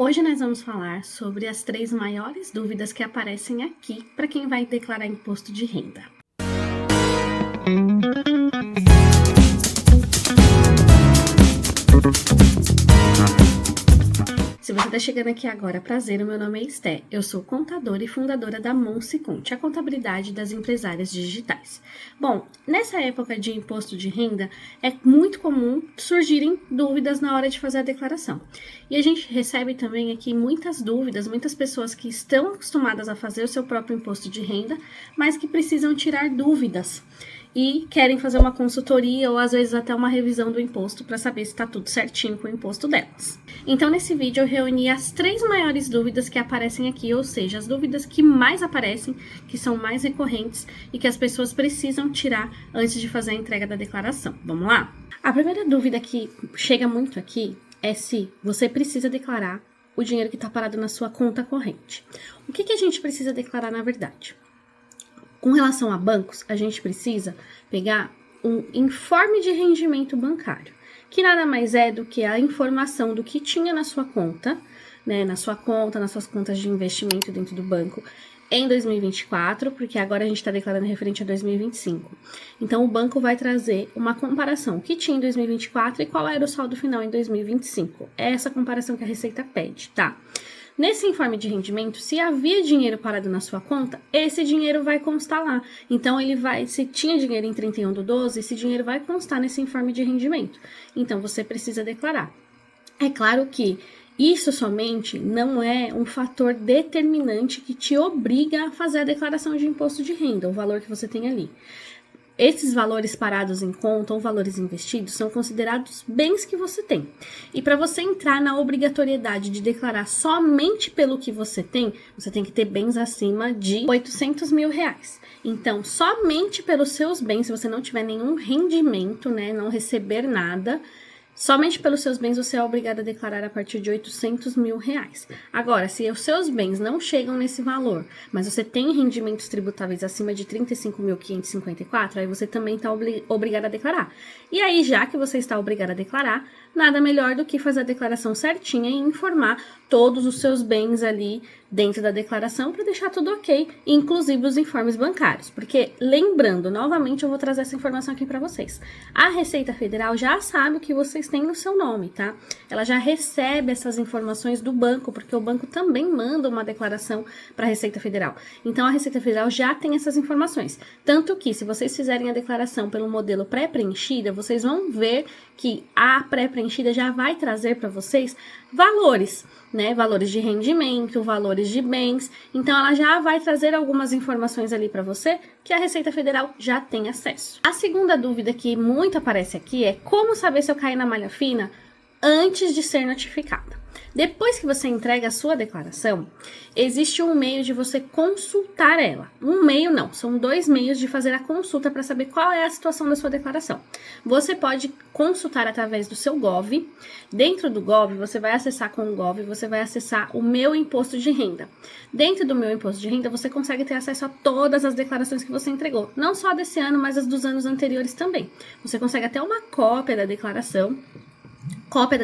Hoje nós vamos falar sobre as 3 maiores dúvidas que aparecem aqui para quem vai declarar imposto de renda. Se você está chegando aqui agora, prazer, o meu nome é Esté, eu sou contadora e fundadora da Monse Conte, a contabilidade das empresárias digitais. Bom, nessa época de imposto de renda, é muito comum surgirem dúvidas na hora de fazer a declaração. E a gente recebe também aqui muitas dúvidas, muitas pessoas que estão acostumadas a fazer o seu próprio imposto de renda, mas que precisam tirar dúvidas e querem fazer uma consultoria ou às vezes até uma revisão do imposto para saber se está tudo certinho com o imposto delas. Então nesse vídeo eu reuni as 3 maiores dúvidas que aparecem aqui, ou seja, as dúvidas que mais aparecem, que são mais recorrentes e que as pessoas precisam tirar antes de fazer a entrega da declaração. Vamos lá? A primeira dúvida que chega muito aqui é se você precisa declarar o dinheiro que está parado na sua conta corrente. O que a gente precisa declarar na verdade? Com relação a bancos, a gente precisa pegar um informe de rendimento bancário, que nada mais é do que a informação do que tinha na sua conta, né, nas suas contas de investimento dentro do banco em 2024, porque agora a gente está declarando referente a 2025. Então, o banco vai trazer uma comparação, o que tinha em 2024 e qual era o saldo final em 2025. É essa comparação que a Receita pede, tá? Nesse informe de rendimento, se havia dinheiro parado na sua conta, esse dinheiro vai constar lá. Então, se tinha dinheiro em 31/12, esse dinheiro vai constar nesse informe de rendimento. Então, você precisa declarar. É claro que isso somente não é um fator determinante que te obriga a fazer a declaração de imposto de renda, o valor que você tem ali. Esses valores parados em conta ou valores investidos são considerados bens que você tem. E para você entrar na obrigatoriedade de declarar somente pelo que você tem que ter bens acima de R$800 mil. Então, somente pelos seus bens, se você não tiver nenhum rendimento, né, não receber nada, somente pelos seus bens você é obrigado a declarar a partir de R$800 mil. Agora, se os seus bens não chegam nesse valor, mas você tem rendimentos tributáveis acima de R$35.554, aí você também está obrigado a declarar. E aí, já que você está obrigado a declarar, nada melhor do que fazer a declaração certinha e informar todos os seus bens ali dentro da declaração para deixar tudo ok, inclusive os informes bancários. Porque, lembrando, novamente eu vou trazer essa informação aqui para vocês. A Receita Federal já sabe o que vocês têm no seu nome, tá? Ela já recebe essas informações do banco, porque o banco também manda uma declaração para a Receita Federal. Então, a Receita Federal já tem essas informações. Tanto que, se vocês fizerem a declaração pelo modelo pré-preenchida, vocês vão ver que a pré-preenchida já vai trazer para vocês valores, né? Valores de rendimento, valores de bens. Então, ela já vai trazer algumas informações ali para você que a Receita Federal já tem acesso. A segunda dúvida que muito aparece aqui é como saber se eu caí na malha fina antes de ser notificada. Depois que você entrega a sua declaração, existe um meio de você consultar ela. Um meio não, são 2 meios de fazer a consulta para saber qual é a situação da sua declaração. Você pode consultar através do seu Gov. Dentro do Gov, você vai acessar com o Gov, você vai acessar o Meu Imposto de Renda. Dentro do Meu Imposto de Renda, você consegue ter acesso a todas as declarações que você entregou. Não só desse ano, mas as dos anos anteriores também. Você consegue até uma cópia da declaração, cópia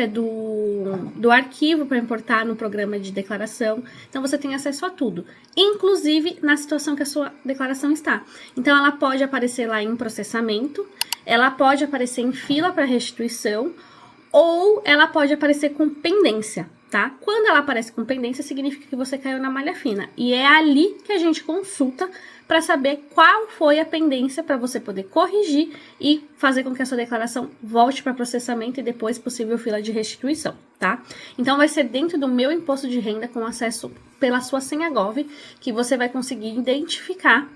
do arquivo para importar no programa de declaração. Então, você tem acesso a tudo, inclusive na situação que a sua declaração está. Então, ela pode aparecer lá em processamento, ela pode aparecer em fila para restituição, ou ela pode aparecer com pendência, tá? Quando ela aparece com pendência, significa que você caiu na malha fina. E é ali que a gente consulta para saber qual foi a pendência para você poder corrigir e fazer com que a sua declaração volte para processamento e depois possível fila de restituição, tá? Então, vai ser dentro do Meu Imposto de Renda com acesso pela sua senha Gov que você vai conseguir identificar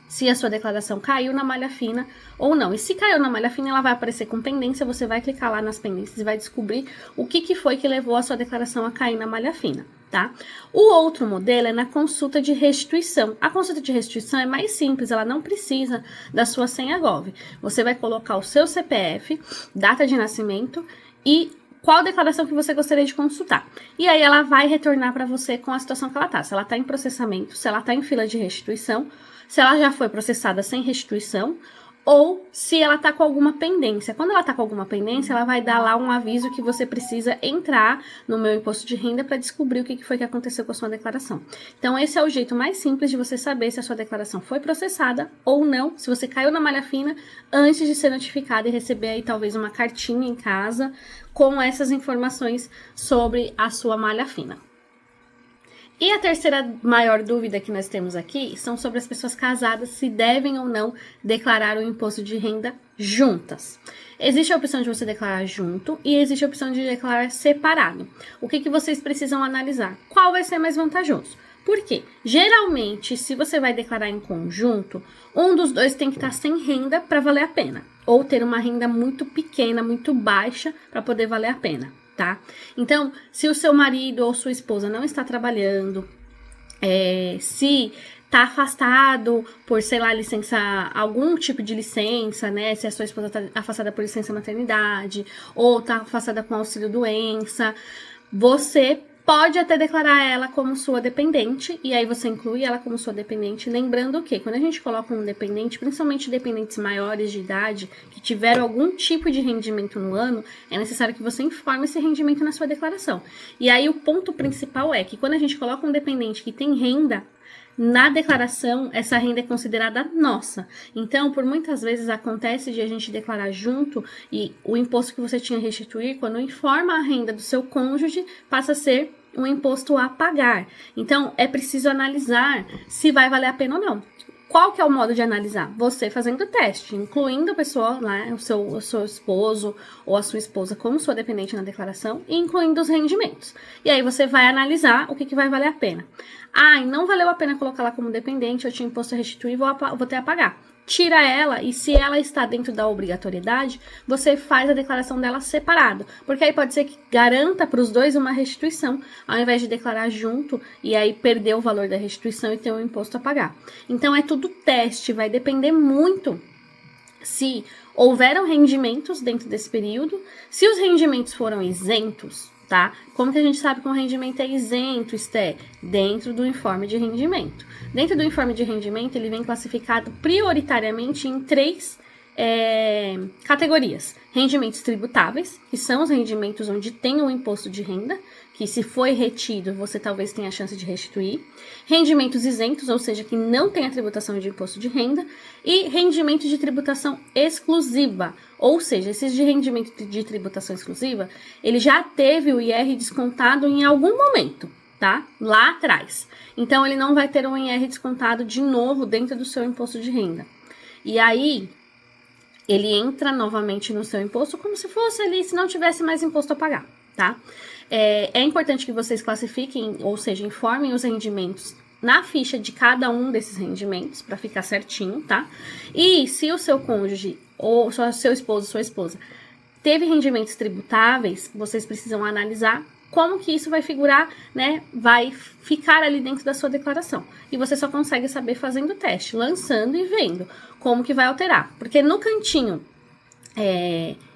se a sua declaração caiu na malha fina ou não. E se caiu na malha fina, ela vai aparecer com pendência, você vai clicar lá nas pendências e vai descobrir o que foi que levou a sua declaração a cair na malha fina, tá? O outro modelo é na consulta de restituição. A consulta de restituição é mais simples, ela não precisa da sua senha Gov. Você vai colocar o seu CPF, data de nascimento e qual declaração que você gostaria de consultar. E aí ela vai retornar para você com a situação que ela está. Se ela está em processamento, se ela está em fila de restituição, se ela já foi processada sem restituição ou se ela tá com alguma pendência. Quando ela tá com alguma pendência, ela vai dar lá um aviso que você precisa entrar no Meu Imposto de Renda para descobrir o que foi que aconteceu com a sua declaração. Então, esse é o jeito mais simples de você saber se a sua declaração foi processada ou não, se você caiu na malha fina antes de ser notificada e receber aí talvez uma cartinha em casa com essas informações sobre a sua malha fina. E a terceira maior dúvida que nós temos aqui são sobre as pessoas casadas, se devem ou não declarar o imposto de renda juntas. Existe a opção de você declarar junto e existe a opção de declarar separado. O que vocês precisam analisar? Qual vai ser mais vantajoso? Por quê? Geralmente, se você vai declarar em conjunto, um dos dois tem que estar sem renda para valer a pena, ou ter uma renda muito pequena, muito baixa para poder valer a pena. Tá? Então, se o seu marido ou sua esposa não está trabalhando, se está afastado por, sei lá, licença, algum tipo de licença, né? Se a sua esposa está afastada por licença maternidade ou está afastada com auxílio doença, você pode até declarar ela como sua dependente, e aí você inclui ela como sua dependente, lembrando que quando a gente coloca um dependente, principalmente dependentes maiores de idade, que tiveram algum tipo de rendimento no ano, é necessário que você informe esse rendimento na sua declaração. E aí o ponto principal é que quando a gente coloca um dependente que tem renda, na declaração, essa renda é considerada nossa. Então, por muitas vezes acontece de a gente declarar junto e o imposto que você tinha a restituir, quando informa a renda do seu cônjuge, passa a ser um imposto a pagar. Então, é preciso analisar se vai valer a pena ou não. Qual que é o modo de analisar? Você fazendo o teste, incluindo a pessoa, né, o seu esposo ou a sua esposa como sua dependente na declaração e incluindo os rendimentos. E aí você vai analisar o que vai valer a pena. Não valeu a pena colocar ela como dependente, eu tinha imposto a restituir, vou ter a pagar. Tira ela e se ela está dentro da obrigatoriedade, você faz a declaração dela separado. Porque aí pode ser que garanta para os dois uma restituição, ao invés de declarar junto e aí perder o valor da restituição e ter um imposto a pagar. Então é tudo teste, vai depender muito se houveram rendimentos dentro desse período, se os rendimentos foram isentos, tá? Como que a gente sabe que um rendimento é isento, Esté? Dentro do informe de rendimento. Dentro do informe de rendimento, ele vem classificado prioritariamente em 3 categorias. Rendimentos tributáveis, que são os rendimentos onde tem o imposto de renda, que se foi retido, você talvez tenha a chance de restituir. Rendimentos isentos, ou seja, que não tem a tributação de imposto de renda. E rendimentos de tributação exclusiva, ou seja, esses de rendimento de tributação exclusiva, ele já teve o IR descontado em algum momento, tá? Lá atrás. Então, ele não vai ter um IR descontado de novo dentro do seu imposto de renda. E aí, ele entra novamente no seu imposto como se fosse ali, se não tivesse mais imposto a pagar, tá? É importante que vocês classifiquem, ou seja, informem os rendimentos na ficha de cada um desses rendimentos, para ficar certinho, tá? E se o seu cônjuge, ou seu esposo, sua esposa, teve rendimentos tributáveis, vocês precisam analisar como que isso vai figurar, né? Vai ficar ali dentro da sua declaração. E você só consegue saber fazendo o teste, lançando e vendo como que vai alterar. Porque no cantinho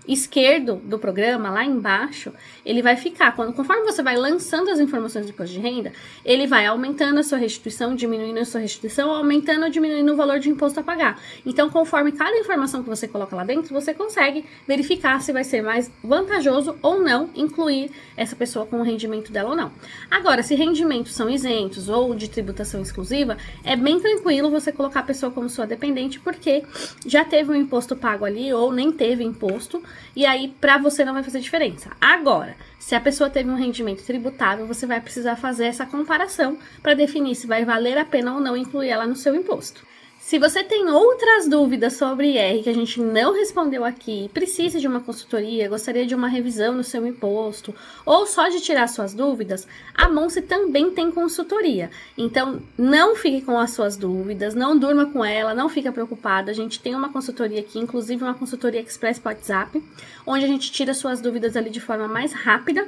esquerdo do programa, lá embaixo, ele vai ficar, conforme você vai lançando as informações do imposto de renda, ele vai aumentando a sua restituição, diminuindo a sua restituição, aumentando ou diminuindo o valor de imposto a pagar. Então, conforme cada informação que você coloca lá dentro, você consegue verificar se vai ser mais vantajoso ou não incluir essa pessoa com o rendimento dela ou não. Agora, se rendimentos são isentos ou de tributação exclusiva, é bem tranquilo você colocar a pessoa como sua dependente, porque já teve um imposto pago ali ou nem teve imposto, e aí para você não vai fazer diferença. Agora, se a pessoa teve um rendimento tributável, você vai precisar fazer essa comparação para definir se vai valer a pena ou não incluir ela no seu imposto. Se você tem outras dúvidas sobre IR que a gente não respondeu aqui, precisa de uma consultoria, gostaria de uma revisão no seu imposto, ou só de tirar suas dúvidas, a Monse também tem consultoria. Então, não fique com as suas dúvidas, não durma com ela, não fica preocupada. A gente tem uma consultoria aqui, inclusive uma consultoria express por WhatsApp, onde a gente tira suas dúvidas ali de forma mais rápida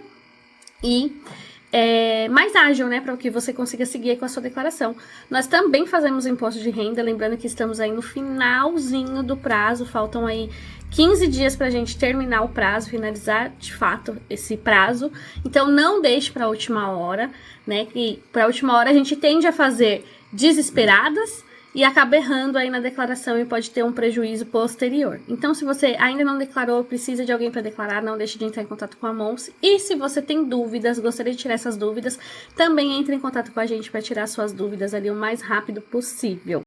e mais ágil, né, para que você consiga seguir com a sua declaração. Nós também fazemos imposto de renda, lembrando que estamos aí no finalzinho do prazo, faltam aí 15 dias para a gente terminar o prazo, finalizar de fato esse prazo. Então não deixe para a última hora, né, que para a última hora a gente tende a fazer desesperadas e acaba errando aí na declaração e pode ter um prejuízo posterior. Então, se você ainda não declarou, precisa de alguém para declarar, não deixe de entrar em contato com a Monse. E se você tem dúvidas, gostaria de tirar essas dúvidas, também entre em contato com a gente para tirar suas dúvidas ali o mais rápido possível.